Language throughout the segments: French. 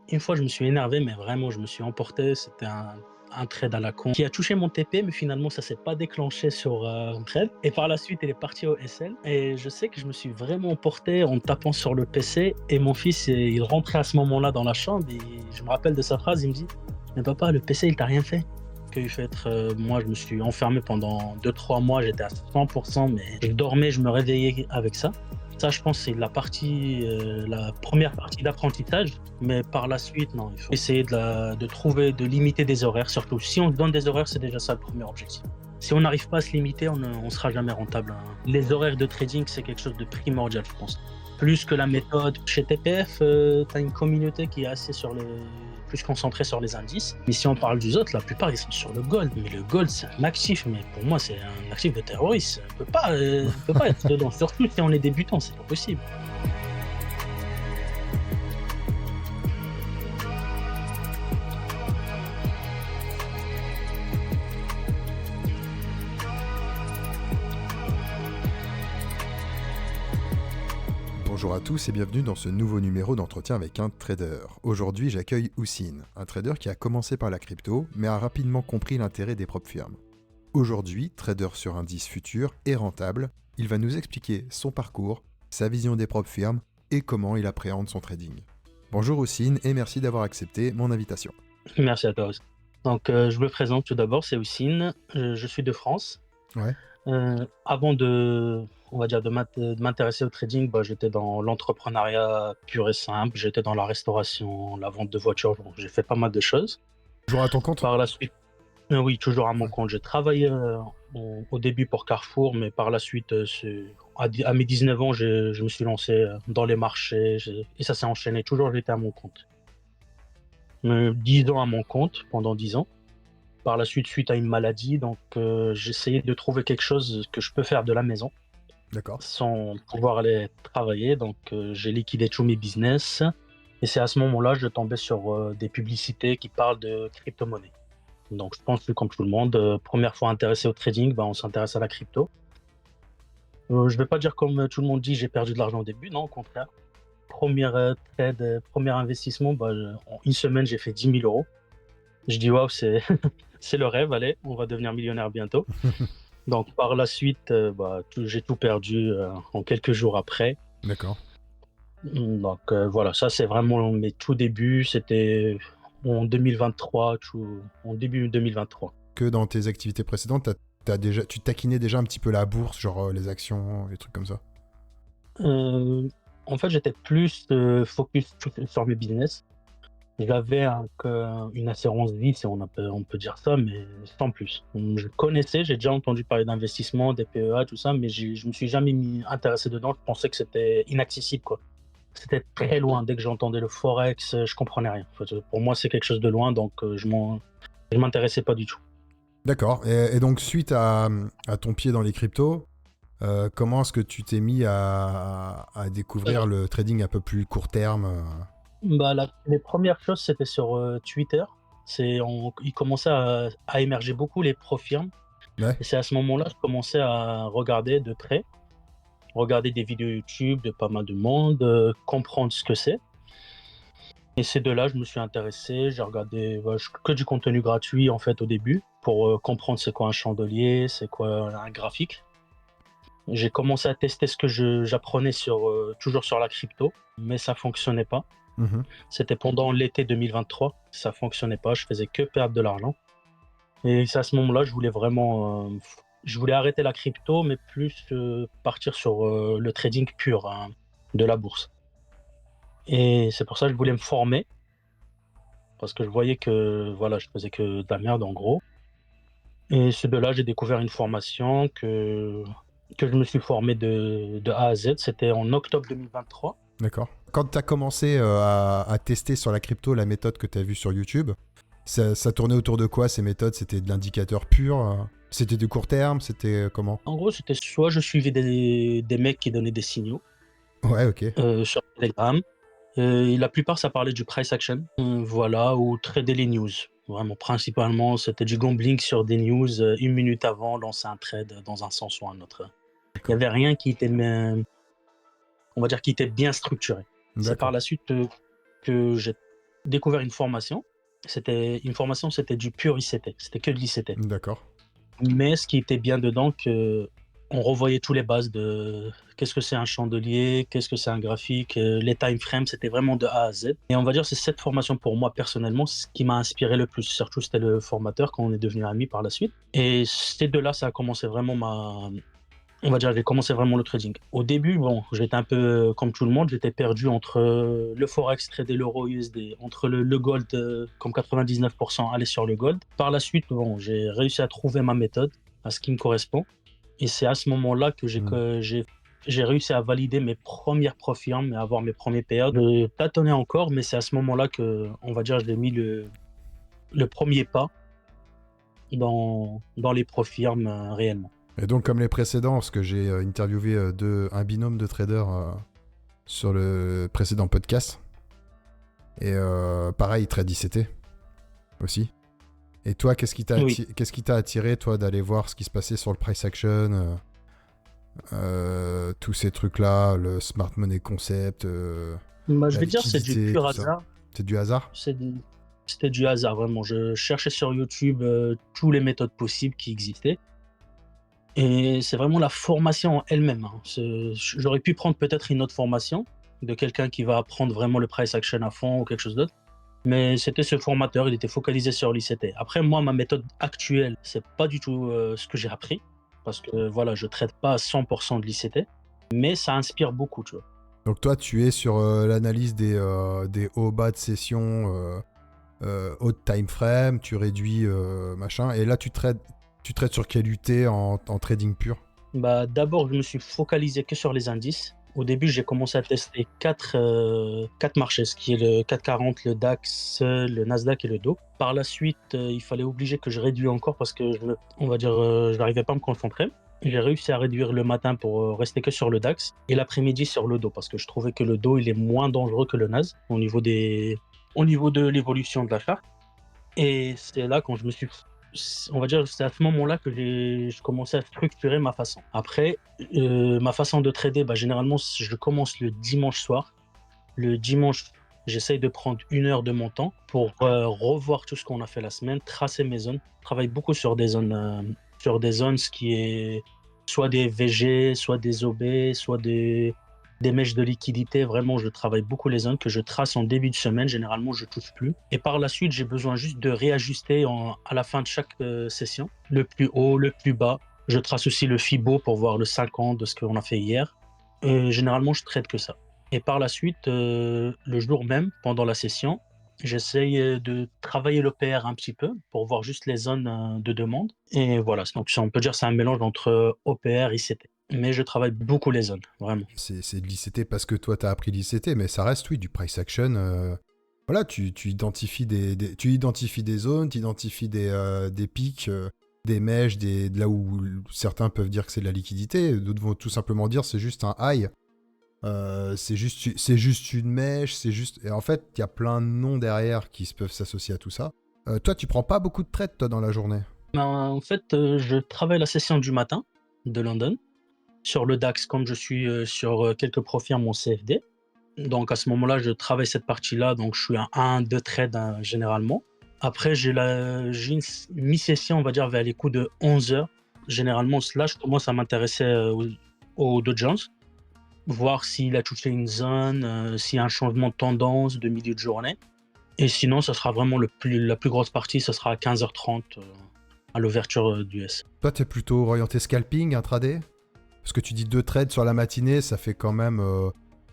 Une fois, je me suis énervé, mais vraiment, je me suis emporté. C'était un trade à la con qui a touché mon TP, mais finalement, ça s'est pas déclenché sur un trade. Et par la suite, il est parti au SL. Et je sais que je me suis vraiment emporté en tapant sur le PC. Et mon fils, il rentrait à ce moment-là dans la chambre. Et je me rappelle de sa phrase. Il me dit: mais papa, le PC, il t'a rien fait. Qu'il fait être, moi, je me suis enfermé pendant 2 3 mois. J'étais à 100%, mais je dormais, je me réveillais avec ça. Ça, je pense, c'est la première partie d'apprentissage. Mais par la suite, non, il faut essayer de trouver, de limiter des horaires. Surtout, si on se donne des horaires, c'est déjà ça le premier objectif. Si on n'arrive pas à se limiter, on ne sera jamais rentable, hein. Les horaires de trading, c'est quelque chose de primordial, je pense. Plus que la méthode. Chez TPF, tu as une communauté qui est plus concentrée sur les indices. Mais si on parle du autres, la plupart, ils sont sur le gold. Mais le gold, c'est un actif. Mais pour moi, c'est un actif de terroriste. On peut pas être dedans. Surtout si on est débutant, c'est pas possible. Bonjour à tous et bienvenue dans ce nouveau numéro d'entretien avec un trader. Aujourd'hui, j'accueille Houssine, un trader qui a commencé par la crypto, mais a rapidement compris l'intérêt des propres firmes. Aujourd'hui, trader sur indice futur et rentable, il va nous expliquer son parcours, sa vision des propres firmes et comment il appréhende son trading. Bonjour Houssine et merci d'avoir accepté mon invitation. Merci à toi aussi. Donc, je me présente tout d'abord, c'est Houssine. Je suis de France. Ouais, Avant on va dire, de m'intéresser au trading, bah, j'étais dans l'entrepreneuriat pur et simple. J'étais dans la restauration, la vente de voitures. Bon, j'ai fait pas mal de choses. toujours à ton compte. Par la suite, oui, toujours à mon Ouais. compte. J'ai travaillé au début pour Carrefour, mais par la suite, à mes 19 ans, je me suis lancé dans les marchés et ça s'est enchaîné. Toujours, j'étais à mon compte. 10 ans à mon compte, pendant 10 ans. Par la suite, suite à une maladie, donc j'essayais de trouver quelque chose que je peux faire de la maison D'accord. sans pouvoir aller travailler. Donc j'ai liquidé tous mes business et c'est à ce moment-là que je tombais sur des publicités qui parlent de crypto-monnaie. Donc je pense que comme tout le monde, première fois intéressé au trading, on s'intéresse à la crypto. Je vais pas dire comme tout le monde dit, j'ai perdu de l'argent au début, non, au contraire. Première trade, premier investissement, en une semaine, j'ai fait 10 000 euros. Je dis waouh, c'est le rêve, allez, on va devenir millionnaire bientôt. Donc par la suite, j'ai tout perdu en quelques jours après. D'accord. Donc voilà, ça c'est vraiment mes tout débuts, c'était en 2023, en début 2023. Que dans tes activités précédentes, tu taquinais déjà un petit peu la bourse, genre les actions, les trucs comme ça. Euh, En fait, j'étais plus focus sur mes business. J'avais une assurance vie, si on peut dire ça, mais sans plus. Je connaissais, j'ai déjà entendu parler d'investissement, des PEA, tout ça, mais je me suis jamais intéressé dedans. Je pensais que c'était inaccessible, quoi. C'était très loin. Dès que j'entendais le forex, je comprenais rien. En fait, pour moi, c'est quelque chose de loin, donc je m'intéressais pas du tout. D'accord. Et donc, suite à ton pied dans les cryptos, comment est-ce que tu t'es mis à Euh, découvrir le trading un peu plus court terme les premières choses, c'était sur Twitter. Il commençait à émerger beaucoup les profirmes. Ouais, Et c'est à ce moment-là que je commençais à regarder de près, regarder des vidéos YouTube de pas mal de monde, comprendre ce que c'est. Et c'est de là que je me suis intéressé. J'ai regardé que du contenu gratuit en fait au début pour comprendre c'est quoi un chandelier, c'est quoi un graphique. J'ai commencé à tester ce que j'apprenais toujours sur la crypto, mais ça fonctionnait pas. mhm, C'était pendant l'été 2023, ça fonctionnait pas, je faisais que perdre de l'argent. Et c'est à ce moment-là, je voulais arrêter la crypto, mais plus partir sur le trading pur, hein, de la bourse. Et c'est pour ça que je voulais me former, parce que je voyais que voilà, je faisais que de la merde en gros. Et c'est de là que j'ai découvert une formation que je me suis formé de A à Z. C'était en octobre 2023. d'accord. Quand tu as commencé à tester sur la crypto la méthode que tu as vue sur YouTube, ça tournait autour de quoi ces méthodes? C'était de l'indicateur pur C'était du court terme? C'était comment? En gros, c'était soit je suivais des mecs qui donnaient des signaux Ouais, ok. sur Telegram. Et la plupart, ça parlait du price action, voilà, ou trader les news. Vraiment, principalement, c'était du gambling sur des news, 1 minute avant, lancer un trade dans un sens ou un autre. Il y D'accord. avait rien qui était, on va dire, qui était bien structuré. C'est par D'accord. la suite que j'ai découvert une formation. C'était une formation, c'était du pur ICT, c'était que de l'ICT. D'accord. Mais ce qui était bien dedans, que on revoyait tous les bases de qu'est-ce que c'est un chandelier, qu'est-ce que c'est un graphique, les time frames, c'était vraiment de A à Z. Et on va dire, c'est cette formation pour moi personnellement, ce qui m'a inspiré le plus. Surtout, c'était le formateur quand on est devenus amis par la suite. Et ces deux-là, ça a commencé vraiment on va dire, j'ai commencé vraiment le trading. Au début, bon, j'étais un peu comme tout le monde, j'étais perdu entre le Forex, trader l'euro USD, entre le gold, comme 99%, aller sur le gold. Par la suite, bon, j'ai réussi à trouver ma méthode, à ce qui me correspond. Et c'est à ce moment-là que j'ai réussi à valider mes premières profirmes et à avoir mes premiers payouts. Je tâtonnais encore, mais c'est à ce moment-là que, on va dire, j'ai mis le premier pas dans les profirmes réellement. Et donc, comme les précédents, parce que j'ai interviewé un binôme de traders sur le précédent podcast. Et pareil, il trade ICT aussi. Et toi, qu'est-ce qui t'a attiré, toi, d'aller voir ce qui se passait sur le price action, tous ces trucs-là, le smart money concept, Je vais dire, c'est du pur hasard. C'est du hasard? C'était du hasard, vraiment. Je cherchais sur YouTube toutes les méthodes possibles qui existaient. Et c'est vraiment la formation en elle-même, hein. J'aurais pu prendre peut-être une autre formation de quelqu'un qui va apprendre vraiment le price action à fond ou quelque chose d'autre. Mais c'était ce formateur, il était focalisé sur l'ICT. Après, moi, ma méthode actuelle, c'est pas du tout ce que j'ai appris. Parce que voilà, je traite pas à 100% de l'ICT. Mais ça inspire beaucoup, tu vois. Donc toi, tu es sur l'analyse des hauts-bas de session, haute time frame, tu réduis machin. Et là, tu traites sur quelle UT en trading pur? D'abord, je me suis focalisé que sur les indices. Au début, j'ai commencé à tester quatre marchés, ce qui est le 440, le DAX, le Nasdaq et le Dow. Par la suite, il fallait obliger que je réduise encore parce que on va dire, je n'arrivais pas à me concentrer. J'ai réussi à réduire le matin pour rester que sur le DAX et l'après-midi sur le Dow parce que je trouvais que le Dow il est moins dangereux que le Nas au niveau de l'évolution de la charte. Et c'est là quand on va dire, c'est à ce moment-là que je commençais à structurer ma façon. Après, ma façon de trader, généralement, je commence le dimanche soir. Le dimanche, j'essaye de prendre 1 heure de mon temps pour revoir tout ce qu'on a fait la semaine, tracer mes zones. Je travaille beaucoup sur des zones, ce qui est soit des VG, soit des OB, soit des mèches de liquidité. Vraiment, je travaille beaucoup les zones que je trace en début de semaine. Généralement, je touche plus. Et par la suite, j'ai besoin juste de réajuster à la fin de chaque session. Le plus haut, le plus bas. Je trace aussi le FIBO pour voir le 50 de ce qu'on a fait hier. Généralement, je traite que ça. Et par la suite, le jour même, pendant la session, j'essaye de travailler l'OPR un petit peu pour voir juste les zones de demande. Et voilà, donc on peut dire que c'est un mélange entre OPR et ICT. Mais je travaille beaucoup les zones, vraiment. C'est de l'ICT parce que toi, tu as appris l'ICT, mais ça reste, oui, du price action. Voilà, tu identifies tu identifies des zones, tu identifies des pics, des mèches, de là où certains peuvent dire que c'est de la liquidité, d'autres vont tout simplement dire c'est juste un high. C'est juste une mèche, Et en fait, il y a plein de noms derrière qui peuvent s'associer à tout ça. Toi, tu prends pas beaucoup de trades, toi, dans la journée? En fait, je travaille la session du matin de London sur le DAX, comme je suis sur quelques profils mon CFD. Donc à ce moment-là, je travaille cette partie-là, donc je suis à 1-2 trades généralement. Après, j'ai une mi-session, on va dire, vers les coups de 11h. Généralement, là, je commence à m'intéresser au Dow Jones, voir s'il a touché une zone, s'il y a un changement de tendance de milieu de journée. Et sinon, ça sera vraiment la plus grosse partie, ça sera à 15h30 à l'ouverture du S. Toi, tu es plutôt orienté scalping, intraday? Parce que tu dis 2 trades sur la matinée, ça fait quand même...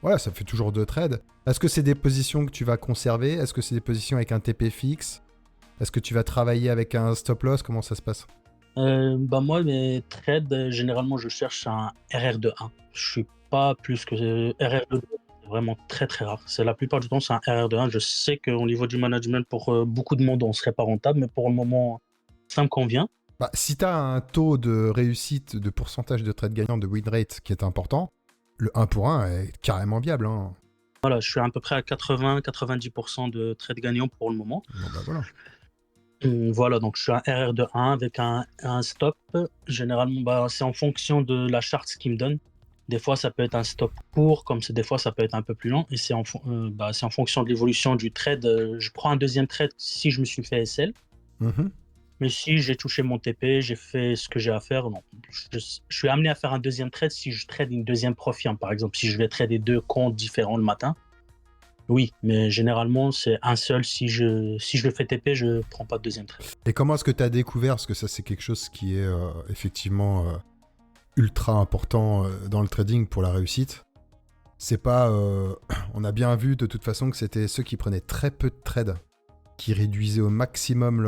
Voilà, ça fait toujours 2 trades. Est-ce que c'est des positions que tu vas conserver? Est-ce que c'est des positions avec un TP fixe? Est-ce que tu vas travailler avec un stop loss? Comment ça se passe? Moi, mes trades, généralement, je cherche un RR de 1. Je suis pas plus que RR de 2. C'est vraiment très très rare. C'est la plupart du temps, c'est un RR de 1. Je sais qu'au niveau du management, pour beaucoup de monde, on serait pas rentable, mais pour le moment, ça me convient. Si tu as un taux de réussite, de pourcentage de trade gagnant, de win rate qui est important, le 1 pour 1 est carrément viable. Hein. Voilà, je suis à peu près à 80-90% de trade gagnant pour le moment. Bon, voilà. Voilà, donc je suis un RR de 1 avec un stop. Généralement, c'est en fonction de la charte ce qu'il me donne. Des fois, ça peut être un stop court, comme des fois, ça peut être un peu plus lent. Et c'est c'est en fonction de l'évolution du trade. Je prends un deuxième trade si je me suis fait SL. Mhm. Mais si j'ai touché mon TP, j'ai fait ce que j'ai à faire, non. Je suis amené à faire un deuxième trade si je trade une deuxième profirme. Par exemple, si je vais trader 2 comptes différents le matin, oui. Mais généralement, c'est un seul. Si je le fais TP, je prends pas de deuxième trade. Et comment est-ce que tu as découvert, parce que ça c'est quelque chose qui est effectivement ultra important dans le trading pour la réussite. C'est pas... on a bien vu de toute façon que c'était ceux qui prenaient très peu de trades, qui réduisaient au maximum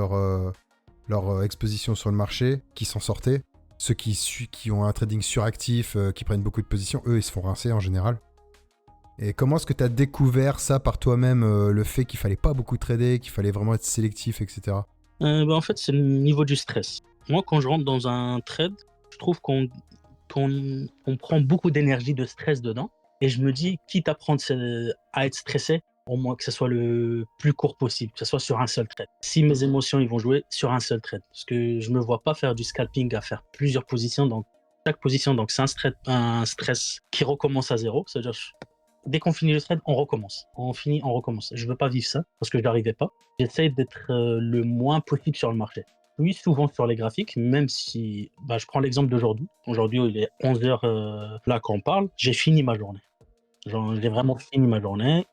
leur exposition sur le marché, qui s'en sortaient. Ceux qui ont un trading suractif, qui prennent beaucoup de positions, eux, ils se font rincer en général. Et comment est-ce que tu as découvert ça par toi-même, le fait qu'il fallait pas beaucoup trader, qu'il fallait vraiment être sélectif, etc. En fait, c'est le niveau du stress. Moi, quand je rentre dans un trade, je trouve qu'on prend beaucoup d'énergie, de stress dedans. Et je me dis, quitte à être stressé, au moins que ce soit le plus court possible, que ce soit sur un seul trade. Si mes émotions ils vont jouer sur un seul trade, parce que je me vois pas faire du scalping à faire plusieurs positions dans chaque position, donc c'est un stress qui recommence à zéro. C'est-à-dire, dès qu'on finit le trade, on recommence. On finit, on recommence. Je veux pas vivre ça parce que je n'arrivais pas. J'essaye d'être le moins possible sur le marché. Oui, souvent sur les graphiques, même si je prends l'exemple d'aujourd'hui. Aujourd'hui, il est 11h là quand on parle, j'ai fini ma journée. J'ai vraiment fini ma journée.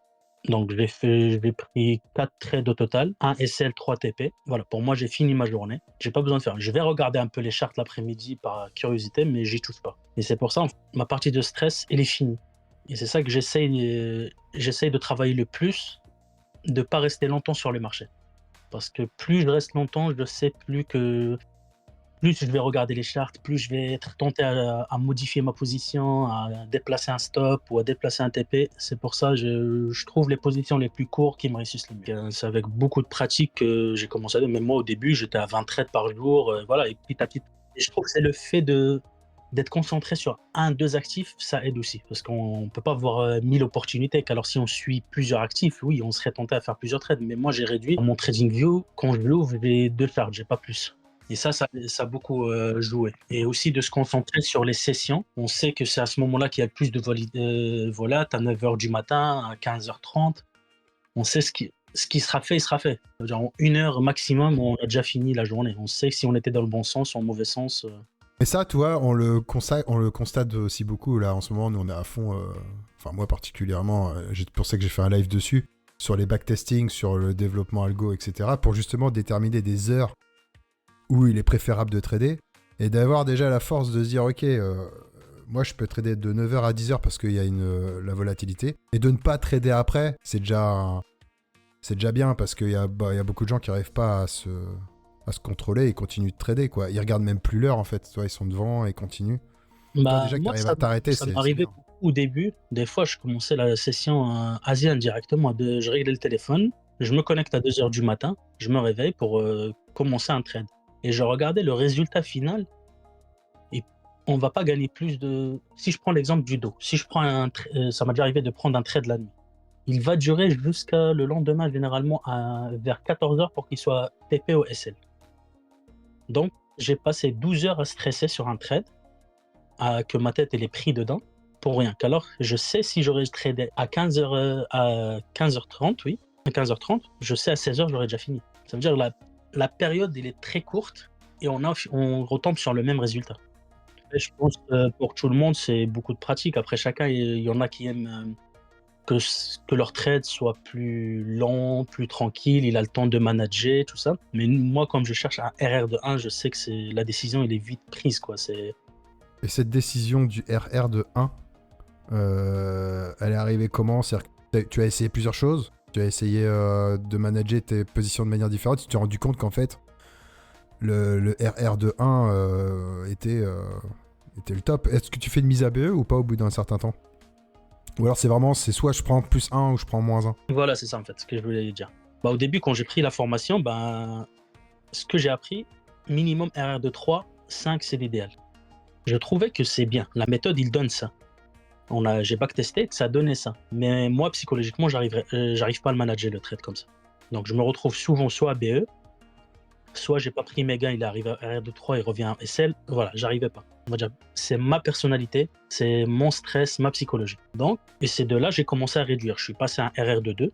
Donc j'ai pris 4 trades au total, 1 SL, 3 TP. Voilà, pour moi, j'ai fini ma journée. J'ai pas besoin de faire. Je vais regarder un peu les charts l'après-midi par curiosité, mais j'y touche pas. Et c'est pour ça, ma partie de stress, elle est finie. Et c'est ça que j'essaye de travailler le plus, de pas rester longtemps sur les marchés. Parce que plus je reste longtemps, je sais plus je vais regarder les charts, plus je vais être tenté à modifier ma position, à déplacer un stop ou à déplacer un TP. C'est pour ça que je trouve les positions les plus courtes qui me réussissent le mieux. C'est avec beaucoup de pratique que j'ai commencé à faire. Même moi, au début, j'étais à 20 trades par jour. Voilà, et petit à petit. Et je trouve que c'est le fait d'être concentré sur un, deux actifs, ça aide aussi. Parce qu'on ne peut pas avoir 1000 opportunités. Alors si on suit plusieurs actifs, oui, on serait tenté à faire plusieurs trades. Mais moi, j'ai réduit mon trading view. Quand je l'ouvre, j'ai 2 charts, j'ai pas plus. Et ça a beaucoup joué. Et aussi de se concentrer sur les sessions. On sait que c'est à ce moment-là qu'il y a le plus de volat, à 9h du matin, à 15h30. On sait ce qui sera fait, il sera fait. C'est-à-dire en 1 heure maximum, on a déjà fini la journée. On sait si on était dans le bon sens ou en mauvais sens. Et ça, tu vois, on le constate aussi beaucoup. Là, en ce moment, nous, on est à fond. Enfin, moi particulièrement, c'est pour ça que j'ai fait un live dessus, sur les backtesting, sur le développement algo, etc., pour justement déterminer des heures où il est préférable de trader, et d'avoir déjà la force de se dire, ok, moi je peux trader de 9h à 10h parce qu'il y a la volatilité, et de ne pas trader après, c'est déjà bien, parce qu'il y a beaucoup de gens qui n'arrivent pas à se contrôler et continuent de trader, quoi. Ils regardent même plus l'heure, en fait. Toi, ils sont devant et continuent. Toi, déjà que tu Moi, arrives à t'arrêter, ça c'est m'arrivait bien. au début. Des fois, je commençais la session ASEAN directement. Je réglais le téléphone, je me connecte à 2h du matin, je me réveille pour commencer un trade. Et je regardais le résultat final. Et on va pas gagner plus de... Si je prends l'exemple du dos, si je prends ça m'a déjà arrivé de prendre un trade la nuit. Il va durer jusqu'à le lendemain, généralement vers 14h pour qu'il soit TP au SL. Donc, j'ai passé 12 heures à stresser sur un trade, que ma tête elle est prise dedans, pour rien. Qu'alors, je sais si j'aurais tradé à 15h30, oui, à 15h30, je sais à 16h, j'aurais déjà fini. Ça veut dire que la période, elle est très courte et on retombe sur le même résultat. Et je pense que pour tout le monde, c'est beaucoup de pratique. Après, chacun, il y en a qui aiment que leur trade soit plus lent, plus tranquille, il a le temps de manager, tout ça. Mais moi, comme je cherche un RR de 1, je sais que la décision, elle est vite prise, quoi. Et cette décision du RR de 1, elle est arrivée comment? C'est-à-dire que tu as essayé plusieurs choses, tu as essayé de manager tes positions de manière différente, tu t'es rendu compte qu'en fait, le RR de 1 était le top. Est-ce que tu fais une mise à BE ou pas au bout d'un certain temps? Ou alors c'est soit je prends plus 1 ou je prends moins 1. Voilà, c'est ça, en fait, ce que je voulais dire. Au début, quand j'ai pris la formation, ce que j'ai appris, minimum RR de 3, 5, c'est l'idéal. Je trouvais que c'est bien. La méthode, il donne ça. J'ai backtesté, ça donnait ça. Mais moi, psychologiquement, j'arrive pas à le manager, le trade comme ça. Donc, je me retrouve souvent soit à BE, soit j'ai pas pris mes gains, il arrive à RR de 3, il revient à SL. Voilà, j'arrivais pas. on va dire, c'est ma personnalité, c'est mon stress, ma psychologie. Donc, et c'est de là j'ai commencé à réduire. Je suis passé à un RR de 2,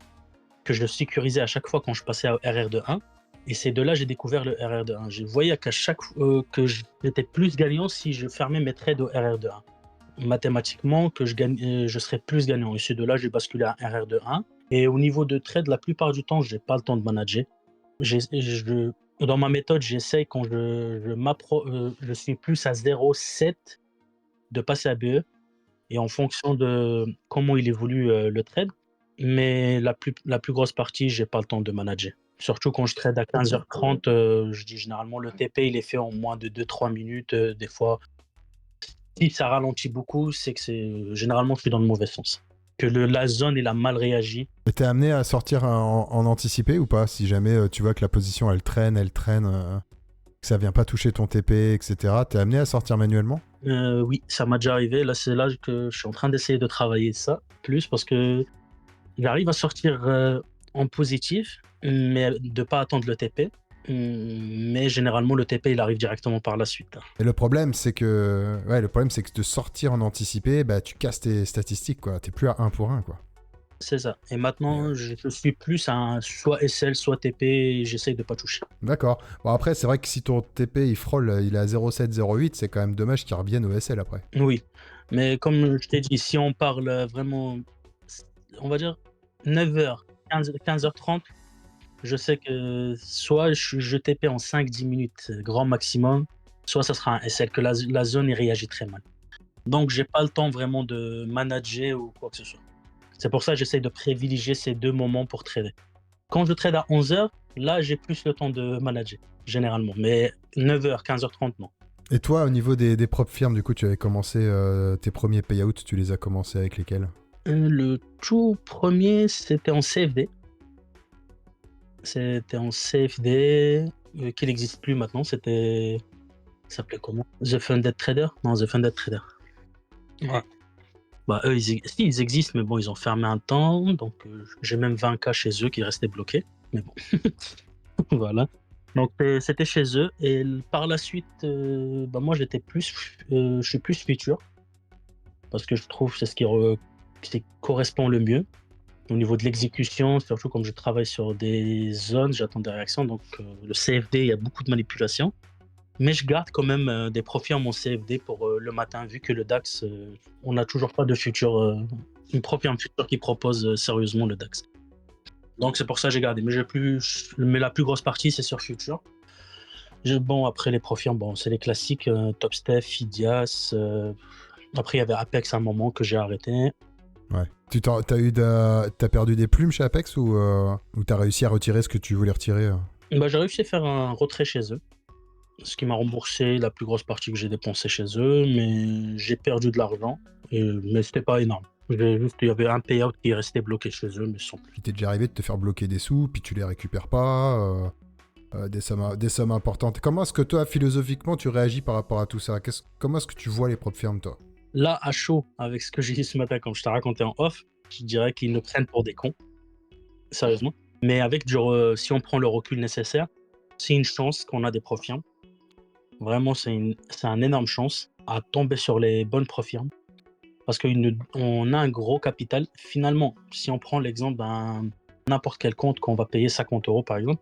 que je sécurisais à chaque fois quand je passais à RR de 1. Et c'est de là j'ai découvert le RR de 1. Je voyais qu'à chaque fois que j'étais plus gagnant si je fermais mes trades au RR de 1. Mathématiquement, je serais plus gagnant. Et c'est de là j'ai basculé à un RR de 1. Et au niveau de trade, la plupart du temps, j'ai pas le temps de manager. Dans ma méthode, j'essaye quand je suis plus à 0,7 de passer à BE et en fonction de comment il évolue le trade. Mais la plus grosse partie, j'ai pas le temps de manager. Surtout quand je trade à 15h30, je dis généralement le TP il est fait en moins de 2-3 minutes. Des fois, si ça ralentit beaucoup, c'est que généralement je suis dans le mauvais sens. Que la zone il a mal réagi. Et t'es amené à sortir en anticipé ou pas? Si jamais tu vois que la position elle traîne, que ça vient pas toucher ton TP, etc. T'es amené à sortir manuellement? Oui, ça m'a déjà arrivé. Là, c'est là que je suis en train d'essayer de travailler ça plus parce que j'arrive à sortir en positif, mais de pas attendre le TP. Mais généralement, le TP, il arrive directement par la suite. Et le problème, c'est que de sortir en anticipé, bah, tu casses tes statistiques, quoi. T'es plus à 1 pour 1, quoi. C'est ça. Et Et, maintenant, je suis plus à un soit SL, soit TP, et j'essaye de pas toucher. d'accord. Bon, après, c'est vrai que si ton TP, il frôle, il est à 0,7, 0,8, c'est quand même dommage qu'il revienne au SL après. Oui. Mais comme je t'ai dit, si on parle vraiment, on va dire 9h, 15h30, je sais que soit je TP en 5-10 minutes, grand maximum, soit ça sera un SL, que la zone y réagit très mal. Donc, j'ai pas le temps vraiment de manager ou quoi que ce soit. C'est pour ça que j'essaye de privilégier ces 2 moments pour trader. Quand je trade à 11h, là, j'ai plus le temps de manager, généralement. Mais 9h, 15h30, non. Et toi, au niveau des propres firmes, du coup, tu avais commencé tes premiers payouts, tu les as commencés avec lesquels? Le tout premier, c'était en CFD. C'était en CFD, qui n'existe plus maintenant. Ça s'appelait comment? The Funded Trader? Non, The Funded Trader. Ouais. Bah, eux, ils existent, mais bon, ils ont fermé un temps. Donc, j'ai même 20K chez eux qui restaient bloqués. Mais bon, voilà. Donc, c'était chez eux. Et par la suite, bah, moi, je suis plus futur. Parce que je trouve que c'est ce qui correspond le mieux. Au niveau de l'exécution, surtout comme je travaille sur des zones, j'attends des réactions. Donc, le CFD, il y a beaucoup de manipulation. Mais je garde quand même des profits en mon CFD pour le matin, vu que le DAX, on n'a toujours pas de futur, une profil futur qui propose sérieusement le DAX. Donc c'est pour ça que j'ai gardé. Mais la plus grosse partie, c'est sur futur. Bon, après les profils, bon, c'est les classiques, Topstep, Fidias. Après, il y avait Apex à un moment que j'ai arrêté. Ouais. T'as perdu des plumes chez Apex ou t'as réussi à retirer ce que tu voulais retirer? Bah, j'ai réussi à faire un retrait chez eux, ce qui m'a remboursé la plus grosse partie que j'ai dépensée chez eux, mais j'ai perdu de l'argent, mais c'était pas énorme. Il y avait un payout qui est resté bloqué chez eux, mais sans plus. Il t'est déjà arrivé de te faire bloquer des sous, puis tu les récupères pas, des sommes importantes. Comment est-ce que toi, philosophiquement, tu réagis par rapport à tout ça? Comment est-ce que tu vois les propres firmes, toi? Là, à chaud, avec ce que j'ai dit ce matin, comme je t'ai raconté en off, je dirais qu'ils nous prennent pour des cons, sérieusement. Mais si on prend le recul nécessaire, c'est une chance qu'on a des profirmes. Vraiment, c'est une énorme chance à tomber sur les bonnes profirmes. Parce qu'on a un gros capital. Finalement, si on prend l'exemple d'un n'importe quel compte qu'on va payer 50 € par exemple,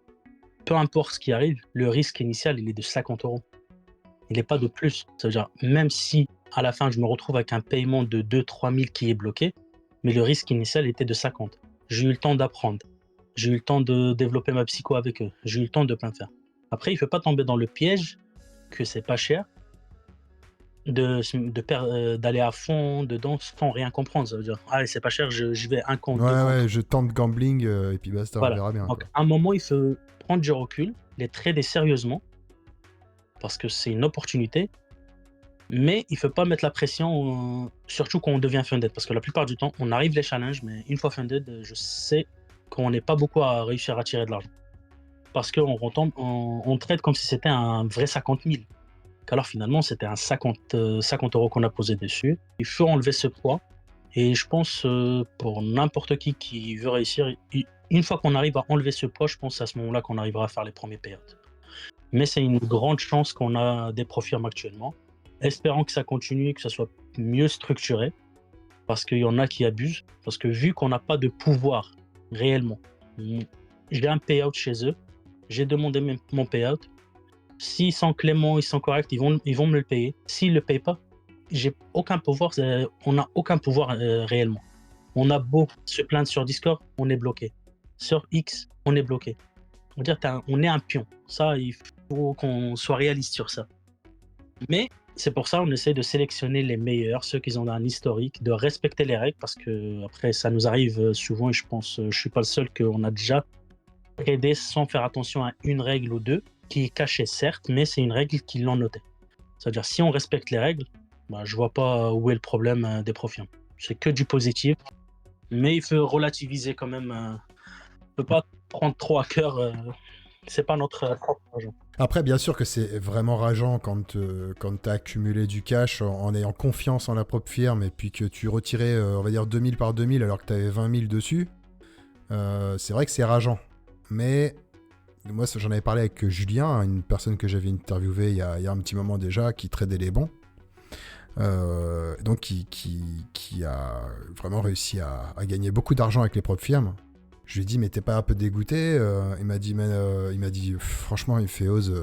peu importe ce qui arrive, le risque initial, il est de 50 €. Il n'est pas de plus. Ça veut dire, même si à la fin, je me retrouve avec un paiement de 2-3 000 qui est bloqué, mais le risque initial était de 50. J'ai eu le temps d'apprendre. J'ai eu le temps de développer ma psycho avec eux. J'ai eu le temps de plein faire. Après, il ne faut pas tomber dans le piège que c'est pas cher d'aller à fond dedans sans rien comprendre. Ça veut dire, ah, c'est pas cher, je vais un compte, deux comptes. Ouais, je tente gambling et puis basta, on Voilà. verra bien. Donc, Quoi. à un moment, il faut prendre du recul, les trader sérieusement, parce que c'est une opportunité, mais il ne faut pas mettre la pression, surtout quand on devient funded, parce que la plupart du temps, on arrive les challenges, mais une fois funded, je sais qu'on n'est pas beaucoup à réussir à tirer de l'argent. Parce qu'on trade comme si c'était un vrai 50 000. Alors finalement, c'était un 50 € qu'on a posé dessus. Il faut enlever ce poids. Et je pense, pour n'importe qui veut réussir, une fois qu'on arrive à enlever ce poids, je pense que c'est à ce moment-là qu'on arrivera à faire les premiers payouts. Mais c'est une grande chance qu'on a des profirmes actuellement. espérant que ça continue, que ça soit mieux structuré, parce qu'il y en a qui abusent. Parce que vu qu'on n'a pas de pouvoir réellement, mm, j'ai un payout chez eux, j'ai demandé mon payout. S'ils sont cléments, ils sont corrects, ils vont me le payer. S'ils ne le payent pas, j'ai aucun pouvoir, on n'a aucun pouvoir réellement. On a beau se plaindre sur Discord, on est bloqué. Sur X, on est bloqué. On va dire on est un pion. Ça, il faut qu'on soit réaliste sur ça. Mais c'est pour ça qu'on essaie de sélectionner les meilleurs, ceux qui ont un historique, de respecter les règles, parce que après ça nous arrive souvent, et je pense, je suis pas le seul, qu'on a déjà tradé sans faire attention à une règle ou deux, qui est cachée certes, mais c'est une règle qu'ils l'ont notée. C'est-à-dire si on respecte les règles, bah, je vois pas où est le problème des profs. C'est que du positif, mais il faut relativiser quand même. On peut pas prendre trop à cœur. C'est pas notre propre argent. Après, bien sûr que c'est vraiment rageant quand tu as accumulé du cash en ayant confiance en la propre firme et puis que tu retirais, on va dire, 2000 par 2000 alors que tu avais 20 000 dessus. C'est vrai que c'est rageant. Mais moi, j'en avais parlé avec Julien, une personne que j'avais interviewée il y a un petit moment déjà, qui tradait les bons. Donc qui a vraiment réussi à gagner beaucoup d'argent avec les propres firmes. Je lui ai dit, mais t'es pas un peu dégoûté? Il m'a dit, franchement, il fait Oz,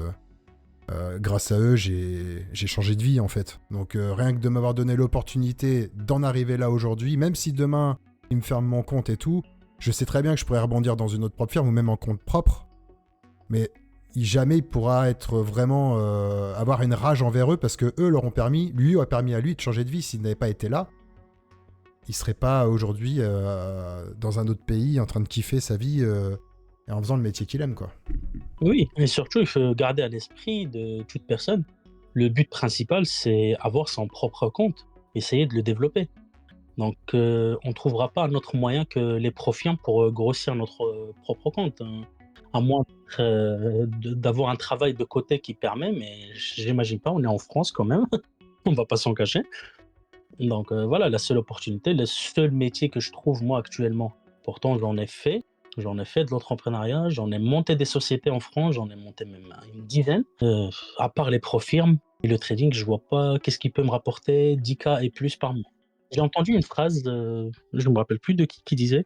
grâce à eux, j'ai changé de vie, en fait. Donc, rien que de m'avoir donné l'opportunité d'en arriver là aujourd'hui, même si demain, ils me ferment mon compte et tout, je sais très bien que je pourrais rebondir dans une autre propre firme ou même en compte propre. Mais jamais il pourra être vraiment avoir une rage envers eux parce que eux leur ont permis, lui a permis à lui de changer de vie. S'il n'avait pas été là, il serait pas aujourd'hui dans un autre pays en train de kiffer sa vie et en faisant le métier qu'il aime, quoi. Oui, et surtout, il faut garder à l'esprit de toute personne, le but principal, c'est avoir son propre compte, essayer de le développer. Donc, on ne trouvera pas un autre moyen que les profits pour grossir notre propre compte, hein. À moins d'avoir un travail de côté qui permet, mais j'imagine pas, on est en France quand même, on va pas s'en cacher. Donc voilà, la seule opportunité, le seul métier que je trouve moi actuellement, pourtant j'en ai fait de l'entrepreneuriat, j'en ai monté des sociétés en France, j'en ai monté même une dizaine. À part les profirmes et le trading, je vois pas qu'est-ce qui peut me rapporter 10K et plus par mois. J'ai entendu une phrase, je me rappelle plus de qui disait,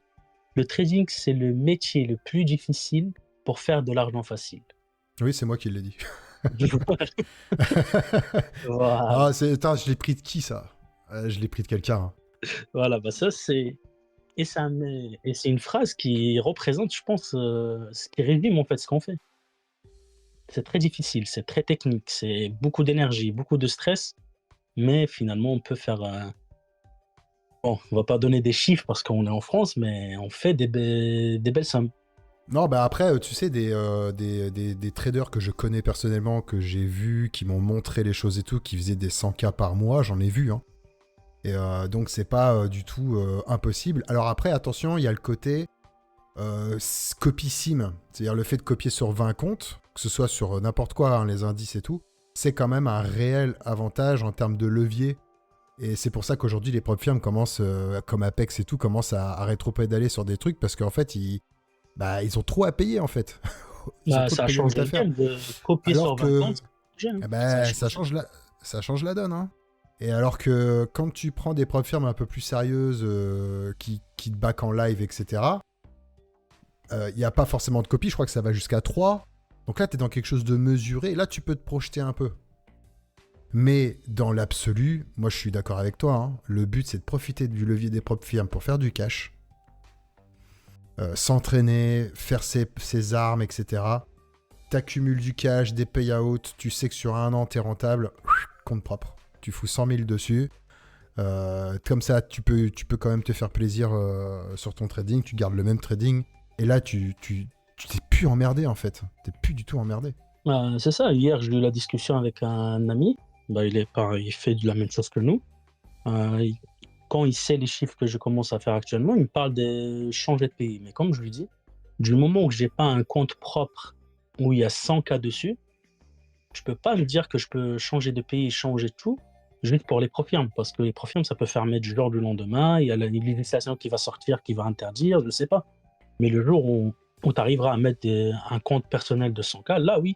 le trading c'est le métier le plus difficile pour faire de l'argent facile. Oui, c'est moi qui l'ai dit. Voilà. Ah, attends, je l'ai pris de qui, ça? Je l'ai pris de quelqu'un. Hein. Voilà, bah ça c'est et c'est une phrase qui représente, je pense, ce qui résume en fait ce qu'on fait. C'est très difficile, c'est très technique, c'est beaucoup d'énergie, beaucoup de stress, mais finalement on peut faire, bon, on va pas donner des chiffres parce qu'on est en France, mais on fait des belles sommes. Non, bah après, tu sais, des traders que je connais personnellement, que j'ai vus, qui m'ont montré les choses et tout, qui faisaient des 100K par mois, j'en ai vu, hein. Et donc, c'est pas du tout impossible. Alors après, attention, il y a le côté copissime. C'est-à-dire le fait de copier sur 20 comptes, que ce soit sur n'importe quoi, hein, les indices et tout, c'est quand même un réel avantage en termes de levier. Et c'est pour ça qu'aujourd'hui, les propres firmes commencent, comme Apex et tout, commencent à rétro-pédaler sur des trucs parce qu'en fait, ils ont trop à payer, en fait. Ils ont Bah, trop de ça change payabilité à le faire. game de copier Alors sur 20 que ans, hein. eh ben, ça change la donne, hein. Et alors que quand tu prends des propres firmes un peu plus sérieuses qui te back en live, etc., il n'y a pas forcément de copie, je crois que ça va jusqu'à 3. Donc là, tu es dans quelque chose de mesuré, là, tu peux te projeter un peu. Mais dans l'absolu, moi je suis d'accord avec toi, hein, le but c'est de profiter du levier des propres firmes pour faire du cash, s'entraîner, faire ses armes, etc. T'accumules du cash, des payouts, tu sais que sur un an t'es rentable, compte propre. Tu fous 100 000 dessus. Comme ça, tu peux quand même te faire plaisir sur ton trading. Tu gardes le même trading. Et là, tu t'es plus emmerdé, en fait. T'es plus du tout emmerdé. C'est ça, hier j'ai eu la discussion avec un ami, bah, il fait de la même chose que nous. Quand il sait les chiffres que je commence à faire actuellement, il me parle de changer de pays. Mais comme je lui dis, du moment où j'ai pas un compte propre où il y a 100K dessus, je peux pas me dire que je peux changer de pays, changer tout, juste pour les profirmes. Parce que les profirmes, ça peut fermer du jour au lendemain, il y a la législation qui va sortir, qui va interdire, je sais pas. Mais le jour où tu arriveras à mettre un compte personnel de 100K, là oui,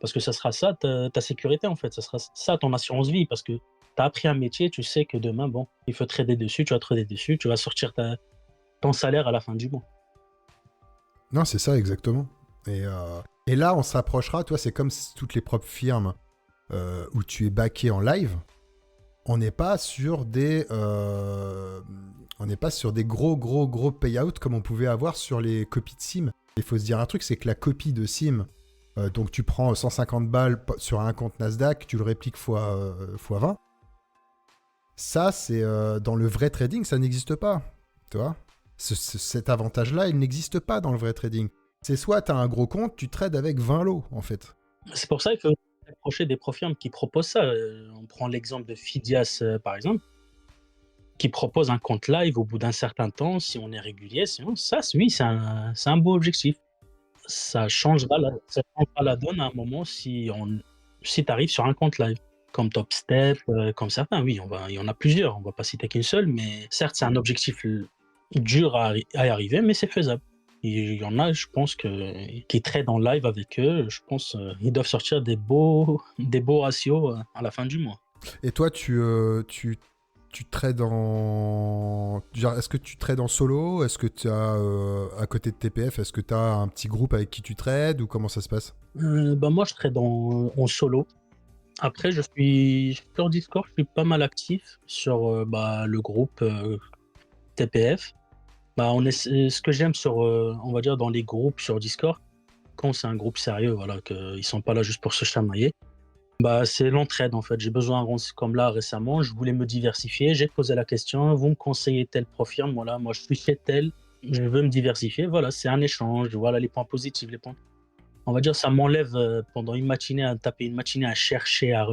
Parce que ça sera ça ta sécurité, en fait. Ça sera ça ton assurance vie. Parce que tu as appris un métier, tu sais que demain, bon, il faut trader dessus, tu vas trader dessus, tu vas sortir ton salaire à la fin du mois. Non, c'est ça exactement. Et là, on s'approchera, toi, c'est comme toutes les propres firmes où tu es backé en live. On n'est pas sur des gros payouts comme on pouvait avoir sur les copies de sim. Il faut se dire un truc, c'est que la copie de sim, donc tu prends 150 balles sur un compte Nasdaq, tu le répliques fois 20. Ça, c'est dans le vrai trading, ça n'existe pas. Tu vois, cet avantage-là, il n'existe pas dans le vrai trading. C'est soit tu as un gros compte, tu trades avec 20 lots, en fait. C'est pour ça qu'il faut s'approcher des profirmes qui proposent ça. On prend l'exemple de Fidias, par exemple, qui propose un compte live au bout d'un certain temps, si on est régulier. Sinon, ça, oui, c'est un beau objectif. Ça changera la donne à un moment si tu arrives sur un compte live. Comme Topstep, comme certains, oui, il y en a plusieurs. On va pas citer qu'une seule, mais certes, c'est un objectif dur à y arriver, mais c'est faisable. Il y en a, je pense, qui traitent en live avec eux. Je pense ils doivent sortir des beaux ratios à la fin du mois. Et toi, tu trades en... Genre, est-ce que tu trades en solo? Est-ce que tu as, à côté de TPF, est-ce que tu as un petit groupe avec qui tu trades ou comment ça se passe? Moi, je trade en solo. Après, je suis sur Discord, je suis pas mal actif sur le groupe TPF. Ce que j'aime sur, on va dire, dans les groupes sur Discord, quand c'est un groupe sérieux, voilà, qu'ils sont pas là juste pour se chamailler, c'est l'entraide en fait. J'ai besoin, comme là récemment, je voulais me diversifier, j'ai posé la question, vous me conseillez tel profil, voilà, moi je suis chez tel, je veux me diversifier, voilà, c'est un échange, voilà les points positifs, les points. On va dire, ça m'enlève pendant une matinée à taper, une matinée à chercher, à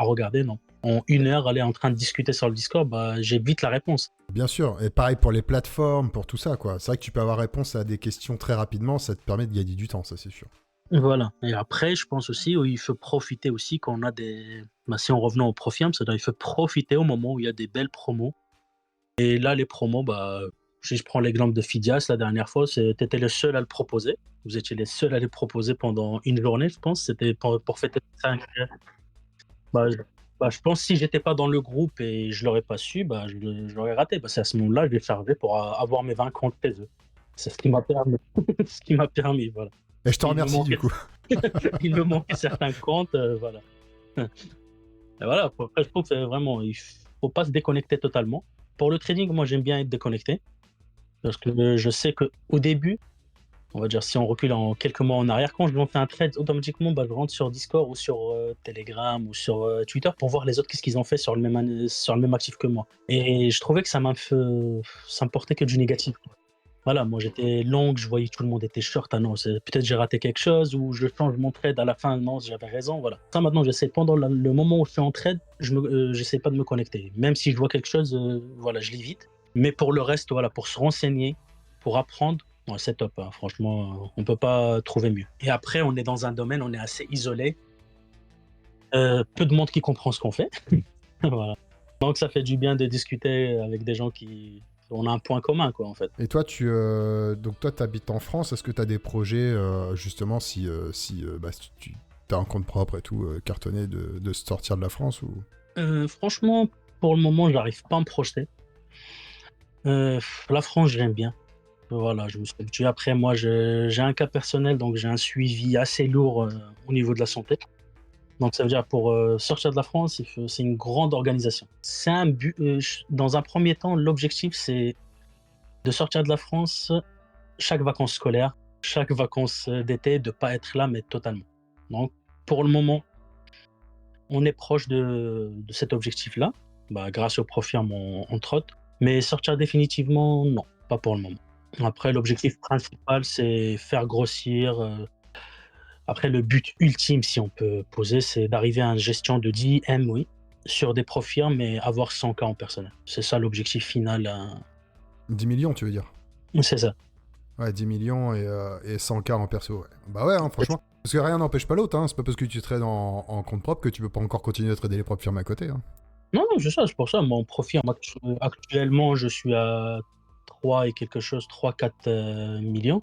regarder, non. En 1 heure, aller en train de discuter sur le Discord, j'ai vite la réponse. Bien sûr, et pareil pour les plateformes, pour tout ça, quoi. C'est vrai que tu peux avoir réponse à des questions très rapidement, ça te permet de gagner du temps, ça c'est sûr. Voilà. Et après, je pense aussi, il faut profiter aussi quand on a si on revenait au Profirm, c'est-à-dire il faut profiter au moment où il y a des belles promos. Et là, les promos, si je prends l'exemple de Fidias, la dernière fois, tu étais le seul à le proposer. Vous étiez les seuls à les proposer pendant une journée, je pense. C'était pour fêter ça. Je pense que si j'étais pas dans le groupe et je l'aurais pas su, je l'aurais raté. Parce qu'à ce moment-là, je l'ai chargé pour avoir mes 20 comptes chez eux. C'est ce qui m'a permis. Ce qui m'a permis, voilà. Et je te remercie du coup. Il me manquait certains comptes, voilà. Et voilà, après, je trouve que vraiment, il faut pas se déconnecter totalement. Pour le trading, moi, j'aime bien être déconnecté. Parce que je sais qu'au début, on va dire, si on recule en quelques mois en arrière, quand je fais un trade, automatiquement, je rentre sur Discord ou sur Telegram ou sur Twitter pour voir les autres, qu'est-ce qu'ils ont fait sur le même actif que moi. Et je trouvais que ça me portait que du négatif. Voilà, moi j'étais long, je voyais que tout le monde était short, ah non, peut-être j'ai raté quelque chose, ou je change mon trade à la fin, non, j'avais raison, voilà. Ça maintenant, j'essaie, pendant le moment où je suis en trade, j'essaie pas de me connecter. Même si je vois quelque chose, voilà, je l'évite. Mais pour le reste, voilà, pour se renseigner, pour apprendre, ouais, c'est top, hein. Franchement, on peut pas trouver mieux. Et après, on est dans un domaine, on est assez isolé. Peu de monde qui comprend ce qu'on fait. Voilà. Donc ça fait du bien de discuter avec des gens on a un point commun, quoi, en fait. Et toi, tu habites en France. Est-ce que tu as des projets, justement, si tu as un compte propre et tout, cartonné, de sortir de la France ou... Franchement, pour le moment, j'arrive pas à me projeter. La France, j'aime bien. Voilà, je me suis habitué. Après, moi, j'ai un cas personnel, donc j'ai un suivi assez lourd au niveau de la santé. Donc ça veut dire pour sortir de la France, c'est une grande organisation. C'est un but. Dans un premier temps, l'objectif, c'est de sortir de la France chaque vacances scolaires, chaque vacances d'été, de ne pas être là, mais totalement. Donc pour le moment, on est proche de cet objectif-là, grâce au Profirm entre autres. Mais sortir définitivement, non, pas pour le moment. Après, l'objectif principal, c'est faire grossir. Après, le but ultime, si on peut poser, c'est d'arriver à une gestion de 10 M, oui, sur des profils, mais avoir 100 cas en personnel. C'est ça l'objectif final. 10 millions, tu veux dire? C'est ça. Ouais, 10 millions et 100K en perso, ouais. Bah ouais, hein, franchement. Parce que rien n'empêche pas l'autre, hein. C'est pas parce que tu trades en compte propre que tu peux pas encore continuer à trader les propres firmes à côté, hein. Non, c'est ça, c'est pour ça. Mon profil, actuellement, je suis à 3 et quelque chose, 3-4 millions.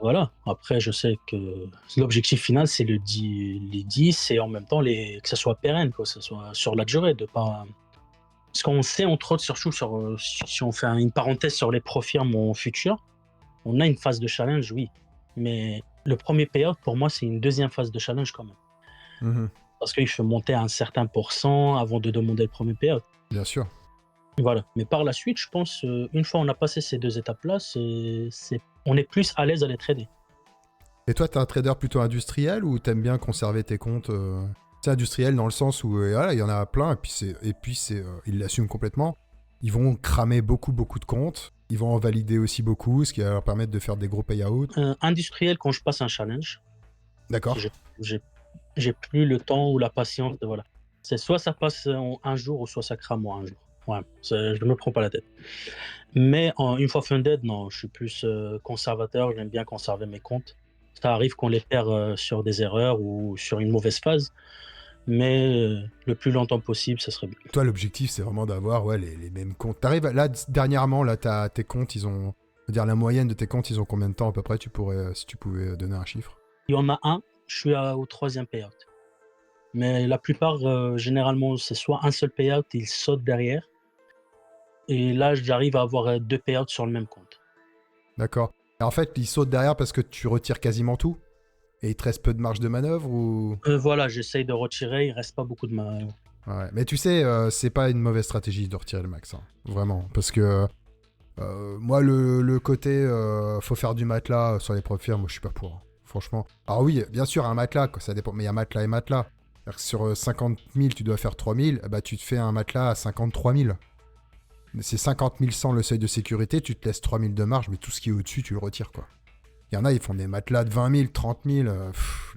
Voilà. Après, je sais que l'objectif final, c'est les 10 et en même temps que ça soit pérenne, quoi, que ça soit sur la durée, de pas. Parce qu'on sait, entre autres, surtout si on fait une parenthèse sur les profirmes en futur, on a une phase de challenge, oui. Mais le premier payout, pour moi, c'est une deuxième phase de challenge quand même. Mhm. Parce qu'il faut monter à un certain pourcent avant de demander le premier payout. Bien sûr. Voilà. Mais par la suite, je pense, une fois on a passé ces deux étapes-là, on est plus à l'aise à les trader. Et toi, t'es un trader plutôt industriel ou t'aimes bien conserver tes comptes C'est industriel dans le sens où voilà, il y en a plein et puis ils l'assument complètement. Ils vont cramer beaucoup de comptes. Ils vont en valider aussi beaucoup, ce qui va leur permettre de faire des gros payouts. Industriel, quand je passe un challenge, si D'accord. j'ai plus le temps ou la patience voilà. C'est soit ça passe en un jour ou soit ça crame en un jour. Ouais, je ne me prends pas la tête. Mais une fois funded, non, je suis plus conservateur, j'aime bien conserver mes comptes. Ça arrive qu'on les perd sur des erreurs ou sur une mauvaise phase, mais le plus longtemps possible, ça serait bien. Toi, l'objectif, c'est vraiment d'avoir les mêmes comptes. T'arrives là, dernièrement, là, tes comptes, ils ont. Je veux dire, la moyenne de tes comptes, ils ont combien de temps à peu près si tu pouvais donner un chiffre? Il y en a un, je suis au troisième payout. Mais la plupart, généralement, c'est soit un seul payout, il saute derrière. Et là, j'arrive à avoir deux payouts sur le même compte. D'accord. Et en fait, ils sautent derrière parce que tu retires quasiment tout? Et il te reste peu de marge de manœuvre ou... Voilà, j'essaye de retirer, il reste pas beaucoup de Ouais. Mais tu sais, c'est pas une mauvaise stratégie de retirer le max, hein. Vraiment. Parce que moi, le côté faut faire du matelas sur les profils, moi, je suis pas pour, hein. Franchement. Alors oui, bien sûr, un matelas, quoi, ça dépend. Mais il y a matelas et matelas. C'est-à-dire que sur 50 000, tu dois faire 3 000. Bah, tu te fais un matelas à 53 000. C'est 50 000 sans le seuil de sécurité, tu te laisses 3 000 de marge, mais tout ce qui est au-dessus, tu le retires, quoi. Il y en a, ils font des matelas de 20 000, 30 000.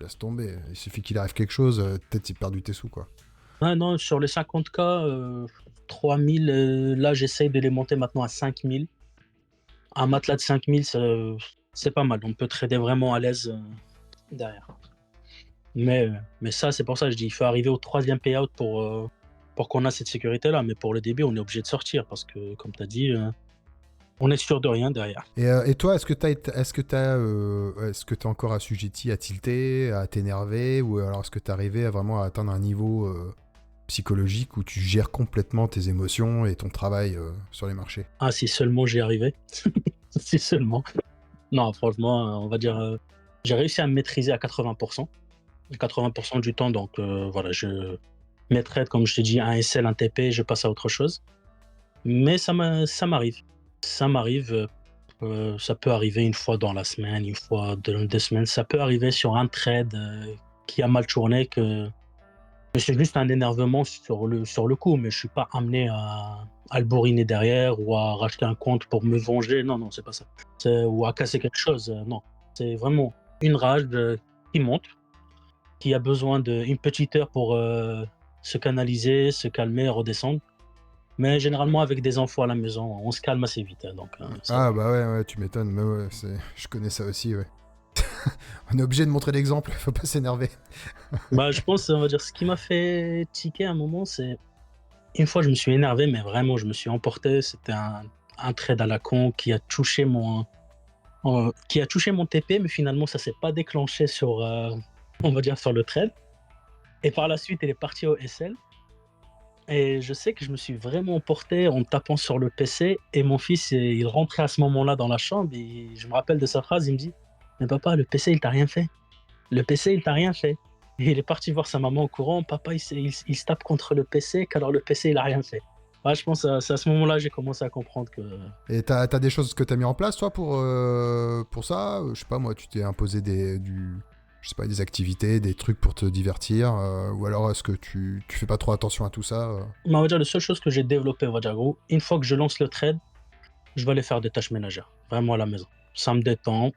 Laisse tomber. Il suffit qu'il arrive quelque chose, peut-être tu perdu tes sous, quoi. Ah non, sur les 50K, 3000, là, j'essaye de les monter maintenant à 5000. Un matelas de 5000, c'est pas mal. On peut trader vraiment à l'aise derrière. Mais ça, c'est pour ça que je dis, il faut arriver au troisième payout pour qu'on ait cette sécurité-là. Mais pour le début, on est obligé de sortir parce que, comme tu as dit, on est sûr de rien derrière. Et toi, est-ce que t'es encore assujetti à tilter, à t'énerver, ou alors est-ce que t'es arrivé à vraiment atteindre un niveau psychologique où tu gères complètement tes émotions et ton travail sur les marchés? Ah, si seulement j'y arrivais. Si seulement. Non, franchement, on va dire, j'ai réussi à me maîtriser à 80%. 80% du temps, donc voilà, mes trades, comme je t'ai dit, un SL, un TP, je passe à autre chose. Mais ça m'arrive. Ça m'arrive, ça peut arriver une fois dans la semaine, une fois dans 2 semaines. Ça peut arriver sur un trade qui a mal tourné que c'est juste un énervement sur le coup, mais je suis pas amené à le bourriner derrière ou à racheter un compte pour me venger. Non, non, c'est pas ça. Ou à casser quelque chose, non. C'est vraiment une rage qui monte, qui a besoin d'une petite heure pour se canaliser, se calmer, redescendre. Mais généralement, avec des enfants à la maison, on se calme assez vite, hein, donc ça va. Ah bah ouais, tu m'étonnes, mais ouais, je connais ça aussi, ouais. On est obligé de montrer l'exemple, faut pas s'énerver. Bah, je pense, on va dire, ce qui m'a fait tiquer à un moment, c'est une fois, je me suis énervé, mais vraiment, je me suis emporté. C'était un trade à la con qui a touché mon TP, mais finalement, ça s'est pas déclenché on va dire, sur le trade. Et par la suite, il est parti au SL. Et je sais que je me suis vraiment emporté en tapant sur le PC. Et mon fils, il rentrait à ce moment-là dans la chambre. Et je me rappelle de sa phrase. Il me dit: «Mais papa, le PC, il t'a rien fait. Le PC, il t'a rien fait.» Et il est parti voir sa maman au courant. Papa, il se tape contre le PC, qu'alors le PC, il a rien fait. Ouais, je pense que c'est à ce moment-là que j'ai commencé à comprendre que. Et t'as des choses que t'as mis en place, toi, pour ça? Je sais pas, moi, tu t'es imposé je sais pas, des activités, des trucs pour te divertir, ou alors est-ce que tu fais pas trop attention à tout ça? Mais on va dire, la seule chose que j'ai développée, on va dire, gros, une fois que je lance le trade, je vais aller faire des tâches ménagères, vraiment à la maison. Ça me détend.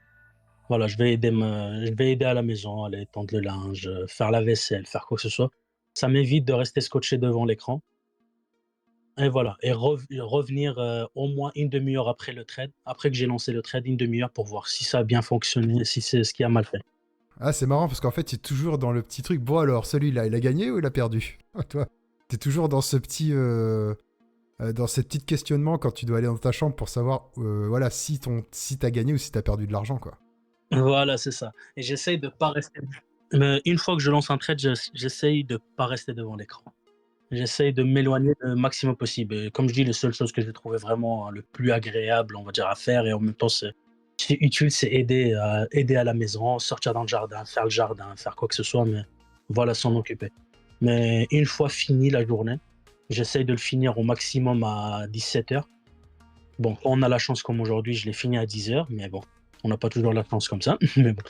Voilà, je vais aider à la maison, aller tendre le linge, faire la vaisselle, faire quoi que ce soit. Ça m'évite de rester scotché devant l'écran. Et voilà, et revenir au moins une demi-heure après le trade, après que j'ai lancé le trade, une demi-heure pour voir si ça a bien fonctionné, si c'est ce qui a mal fait. Ah, c'est marrant parce qu'en fait, tu es toujours dans le petit truc. Bon, alors, celui-là, il a gagné ou il a perdu? Toi, t'es toujours dans ce petit. Dans ces petits questionnements quand tu dois aller dans ta chambre pour savoir voilà, si t'as gagné ou si t'as perdu de l'argent, quoi. Voilà, c'est ça. Et j'essaye de pas rester. Mais une fois que je lance un trade, j'essaye de pas rester devant l'écran. J'essaye de m'éloigner le maximum possible. Et comme je dis, les seules choses que j'ai trouvé vraiment le plus agréable, on va dire, à faire, et en même temps, c'est utile, c'est aider à la maison, sortir dans le jardin, faire quoi que ce soit, mais voilà, s'en occuper. Mais une fois fini la journée, j'essaye de le finir au maximum à 17 heures. Bon, quand on a la chance comme aujourd'hui, je l'ai fini à 10 heures, mais bon, on n'a pas toujours la chance comme ça. Mais bon,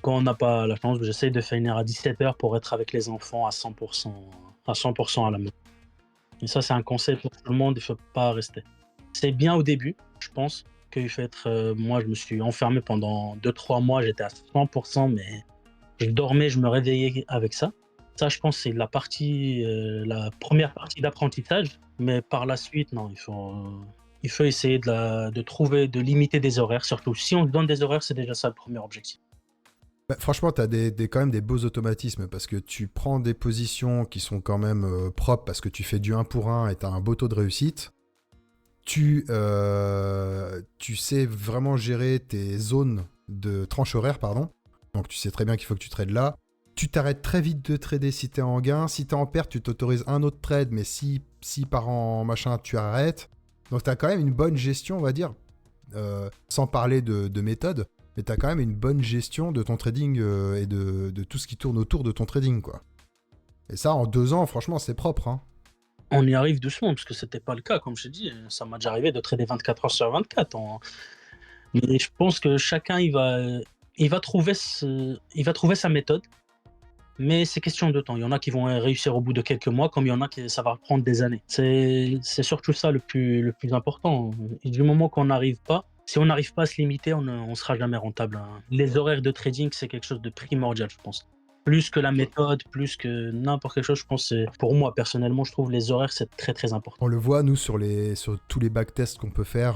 quand on n'a pas la chance, j'essaye de finir à 17 heures pour être avec les enfants à 100%, à 100% à la maison. Et ça, c'est un conseil pour tout le monde, il ne faut pas rester. C'est bien au début, je pense, qu'il faut être. Moi, je me suis enfermé pendant 2 3 mois, j'étais à 100%, mais je dormais, je me réveillais avec ça. Ça, je pense, c'est la première partie d'apprentissage. Mais par la suite, non, il faut essayer de trouver, de limiter des horaires. Surtout si on se donne des horaires, c'est déjà ça le premier objectif. Bah, franchement, tu as quand même des beaux automatismes parce que tu prends des positions qui sont quand même propres parce que tu fais du 1 pour 1 et tu as un beau taux de réussite. Tu sais vraiment gérer tes zones de tranche horaire, pardon. Donc tu sais très bien qu'il faut que tu trades là. Tu t'arrêtes très vite de trader si tu es en gain. Si tu es en perte, tu t'autorises un autre trade, mais si part en machin, tu arrêtes. Donc tu as quand même une bonne gestion, on va dire, sans parler de méthode, mais tu as quand même une bonne gestion de ton trading et de tout ce qui tourne autour de ton trading, quoi. Et ça, en 2 ans, franchement, c'est propre, hein. On y arrive doucement, parce que c'était pas le cas, comme je t'ai dit. Ça m'a déjà arrivé de trader 24 heures sur 24. Mais je pense que chacun, il va trouver sa méthode. Mais c'est question de temps. Il y en a qui vont réussir au bout de quelques mois, comme il y en a qui ça va prendre des années. C'est surtout ça le plus important. Et du moment qu'on n'arrive pas, si on n'arrive pas à se limiter, on ne sera jamais rentable, hein. Les horaires de trading, c'est quelque chose de primordial, je pense. Plus que la méthode, plus que n'importe quelle chose, je pense. Pour moi, personnellement, je trouve les horaires, c'est très très important. On le voit, nous, sur tous les backtests qu'on peut faire.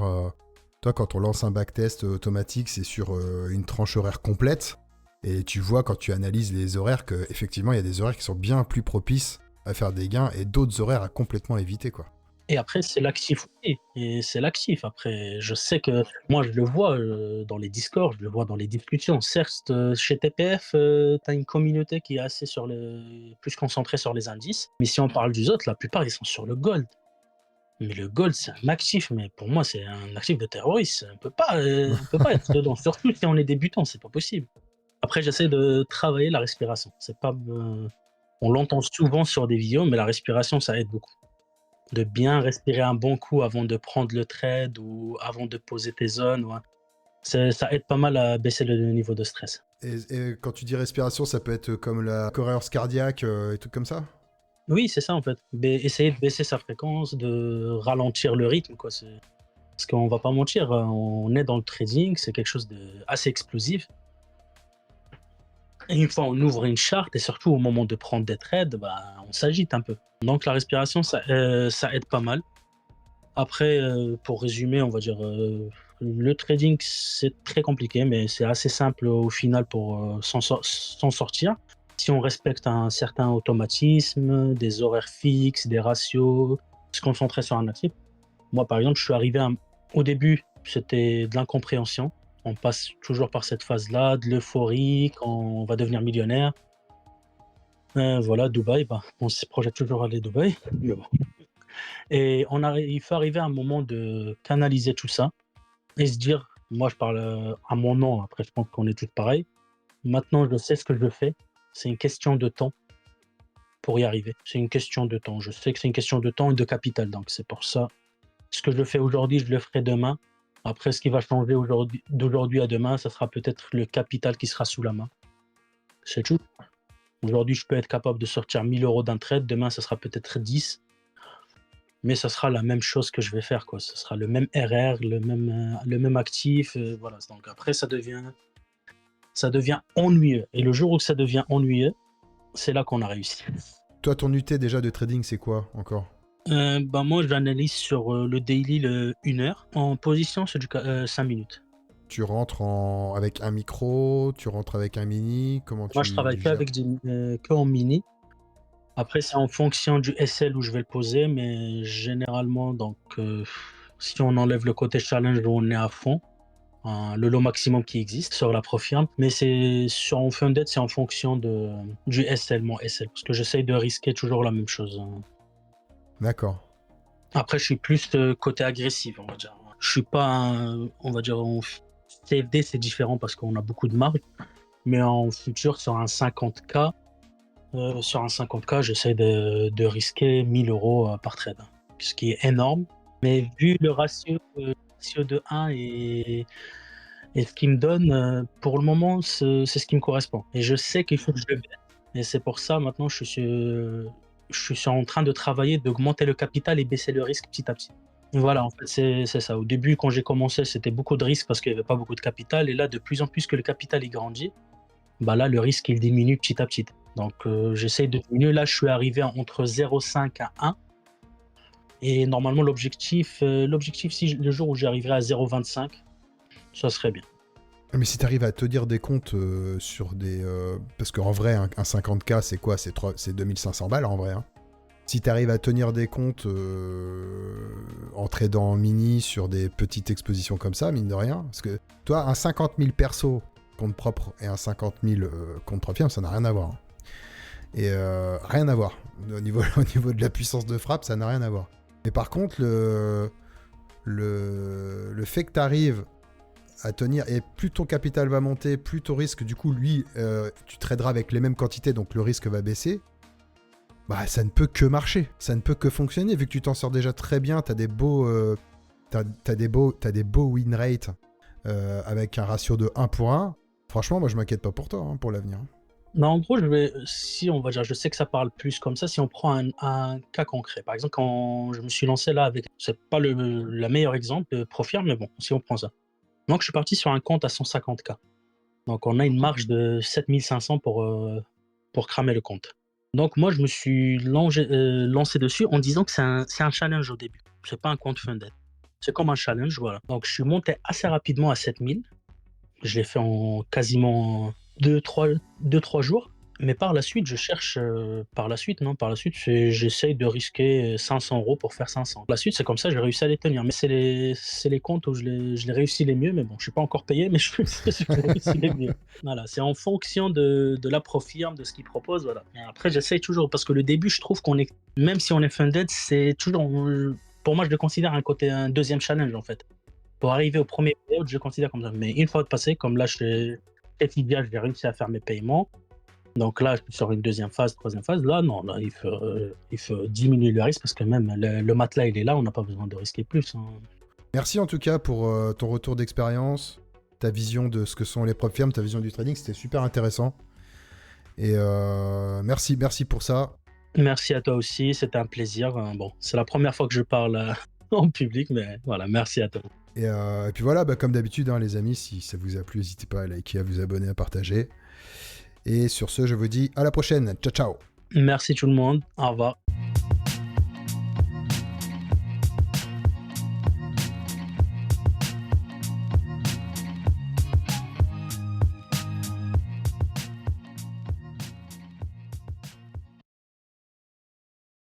Toi, quand on lance un backtest automatique, c'est sur une tranche horaire complète. Et tu vois, quand tu analyses les horaires, qu'effectivement, il y a des horaires qui sont bien plus propices à faire des gains et d'autres horaires à complètement éviter, quoi. Et après, c'est l'actif aussi. Et c'est l'actif. Après, je sais que moi, je le vois dans les Discords, je le vois dans les discussions. Certes, chez TPF, tu as une communauté qui est assez plus concentrée sur les indices. Mais si on parle des autres, la plupart, ils sont sur le gold. Mais le gold, c'est un actif. Mais pour moi, c'est un actif de terroriste. On peut pas être dedans. Surtout si on est débutant, c'est pas possible. Après, j'essaie de travailler la respiration. C'est pas, on l'entend souvent sur des vidéos, mais la respiration, ça aide beaucoup. De bien respirer un bon coup avant de prendre le trade ou avant de poser tes zones, ouais. Ça aide pas mal à baisser le niveau de stress. Et quand tu dis respiration, ça peut être comme la cohérence cardiaque et tout comme ça? Oui, c'est ça en fait. Essayer de baisser sa fréquence, de ralentir le rythme, quoi. Parce qu'on va pas mentir, on est dans le trading, c'est quelque chose de assez explosif. Et une fois on ouvre une charte et surtout au moment de prendre des trades, bah, on s'agite un peu. Donc la respiration, ça aide pas mal. Après, pour résumer, on va dire, le trading, c'est très compliqué, mais c'est assez simple au final pour s'en sortir. Si on respecte un certain automatisme, des horaires fixes, des ratios, se concentrer sur un actif. Moi, par exemple, je suis arrivé au début, c'était de l'incompréhension. On passe toujours par cette phase-là, de l'euphorie, quand on va devenir millionnaire. Voilà, Dubaï, bah, on se projette toujours à aller à Dubaï. Mais bon. Et il faut arriver à un moment de canaliser tout ça et se dire, moi je parle à mon nom, après je pense qu'on est tous pareils. Maintenant, je sais ce que je fais. C'est une question de temps pour y arriver. C'est une question de temps. Je sais que c'est une question de temps et de capital. Donc c'est pour ça. Ce que je fais aujourd'hui, je le ferai demain. Après, ce qui va changer d'aujourd'hui à demain, ça sera peut-être le capital qui sera sous la main. C'est tout. Aujourd'hui, je peux être capable de sortir 1 000 € d'un trade. Demain, ça sera peut-être 10. Mais ça sera la même chose que je vais faire, quoi. Ce sera le même RR, le même actif, voilà. Donc après, ça devient ennuyeux. Et le jour où ça devient ennuyeux, c'est là qu'on a réussi. Toi, ton UT déjà de trading, c'est quoi encore? Bah moi, j'analyse sur le daily 1 heure. En position, c'est 5 minutes. Tu rentres avec un micro, tu rentres avec un mini, comment Moi, je tu travaille gères? que en mini. Après, c'est en fonction du SL où je vais le poser, mais généralement, donc, si on enlève le côté challenge où on est à fond, le lot maximum qui existe sur la Profirme. Mais en Funded, c'est en fonction du SL, mon SL, parce que j'essaye de risquer toujours la même chose, hein. D'accord. Après, je suis plus côté agressif, on va dire. Je suis pas, on va dire, en CFD, c'est différent parce qu'on a beaucoup de marge. Mais en futur, sur un 50K, j'essaie de risquer 1000 euros par trade, hein, ce qui est énorme. Mais vu le ratio de 1 et ce qu'il me donne, pour le moment, c'est ce qui me correspond. Et je sais qu'il faut que je le baisse. Et c'est pour ça, maintenant, je suis en train de travailler, d'augmenter le capital et baisser le risque petit à petit. Voilà, en fait, c'est ça. Au début, quand j'ai commencé, c'était beaucoup de risques parce qu'il n'y avait pas beaucoup de capital. Et là, de plus en plus que le capital il grandit, bah là, le risque il diminue petit à petit. Donc, j'essaye de diminuer. Là, je suis arrivé entre 0,5 à 1. Et normalement, l'objectif, si le jour où j'arriverai à 0,25, ça serait bien. Mais si tu arrives à te dire des comptes sur des... parce qu'en vrai, un 50K, c'est quoi? C'est 2500 balles en vrai. Hein. Si tu arrives à tenir des comptes en tradant en mini sur des petites expositions comme ça, mine de rien, parce que toi, un 50 000 perso compte propre et un 50 000 compte Profirme, ça n'a rien à voir. Hein. Et rien à voir. Au niveau de la puissance de frappe, ça n'a rien à voir. Mais par contre, le fait que tu arrives à tenir, et plus ton capital va monter, plus ton risque, du coup, lui, tu traderas avec les mêmes quantités, donc le risque va baisser. Bah, ça ne peut que marcher, ça ne peut que fonctionner, vu que tu t'en sors déjà très bien, t'as des beaux win rates avec un ratio de 1 pour 1. Franchement, moi, je m'inquiète pas pour toi, hein, pour l'avenir. Non, en gros, si on va dire, je sais que ça parle plus comme ça, si on prend un cas concret. Par exemple, quand je me suis lancé là c'est pas le meilleur exemple de Profirme, mais bon, si on prend ça. Donc, je suis parti sur un compte à 150K. Donc, on a une marge de 7500 pour cramer le compte. Donc, moi, je me suis lancé dessus en disant que c'est un challenge au début. C'est pas un compte funded. C'est comme un challenge, voilà. Donc, je suis monté assez rapidement à 7000. Je l'ai fait en quasiment 2-3 jours. Mais par la suite, j'essaye de risquer 500 euros pour faire 500. La suite, c'est comme ça, j'ai réussi à les tenir. Mais c'est les comptes où je l'ai réussi les mieux. Mais bon, je suis pas encore payé, mais je réussi les mieux. Voilà, c'est en fonction de la Profirme, de ce qu'ils proposent. Voilà. Mais après, j'essaye toujours, parce que le début, je trouve même si on est funded, c'est toujours, pour moi, je le considère un deuxième challenge, en fait. Pour arriver au premier payout, je le considère comme ça. Mais une fois passé, comme là, chez Fidia, j'ai réussi à faire mes paiements. Donc là, je suis sur une deuxième phase, troisième phase. Là, non, là, il faut diminuer le risque parce que même le matelas, il est là, on n'a pas besoin de risquer plus, hein. Merci en tout cas pour ton retour d'expérience, ta vision de ce que sont les Profirmes, ta vision du trading, c'était super intéressant. Et merci pour ça. Merci à toi aussi, c'était un plaisir. Bon, c'est la première fois que je parle en public, mais voilà, merci à toi. Et puis voilà, comme d'habitude, hein, les amis, si ça vous a plu, n'hésitez pas à liker, à vous abonner, à partager. Et sur ce, je vous dis à la prochaine. Ciao, ciao. Merci tout le monde, au revoir.